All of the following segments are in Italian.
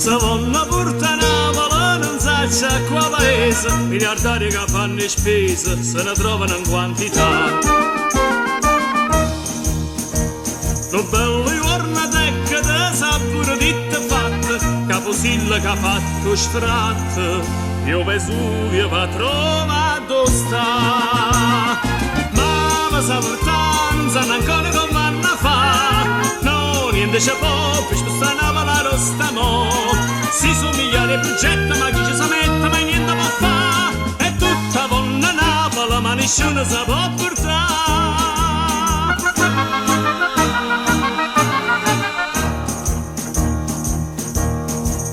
Se vanno portare a Napoli non sa a quale paese, miliardari che fanno spese se ne trovano in quantità. Lo bello giornata che te sa pure ditte fatte, Caposilla che ha fatto stratte, io Vesuvio va trovato sta. Ma va sa portare, non sanno ancora come vanno a fa. No, niente c'è proprio, questa Napoli la rosta mo. Si somiglia alle progetti, ma chi ci sa mette, ma niente può fa. È tutta buona Napoli, ma nessuno si può portare.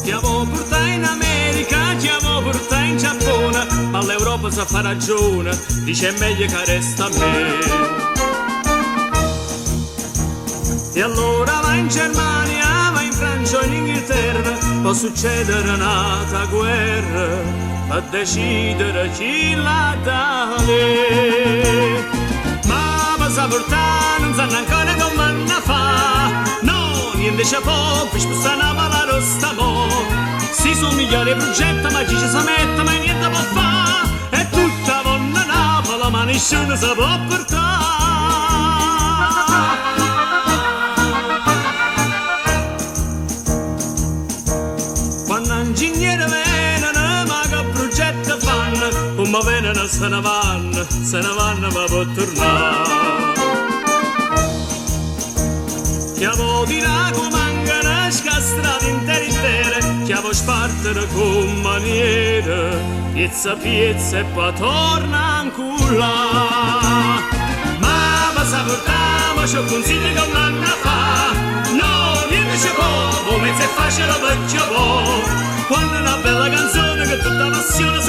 Ti avevo portato in America, ti avevo portato in Giappone, ma l'Europa sa fa ragione, dice è meglio che resta a me. E allora va in Germania, va in Francia o in Inghilterra, può succedere un'altra guerra, a decidere chi la dare. Ma va sa portare, non sanno ancora come vanno a fa. No, niente c'è può, per spostare Napoli la rosta mo. Si somiglia alle progetti, ma chi ci sa mette, ma niente può fa. È tutta buona Napoli, ma nessuno si può portare. Quando ingegneri vengono, ma che progetti fanno, come vengono se ne vanno ma può tornare. Che avevo tirato come mancano scastrati intere, che avevo spartere con maniere, piezza e poi torna ancora. Ma va sa portare, c'ho consigli che un anno fa. No, niente c'è poco, mezzo è facile perché può. Quando è una bella canzone che tutta passione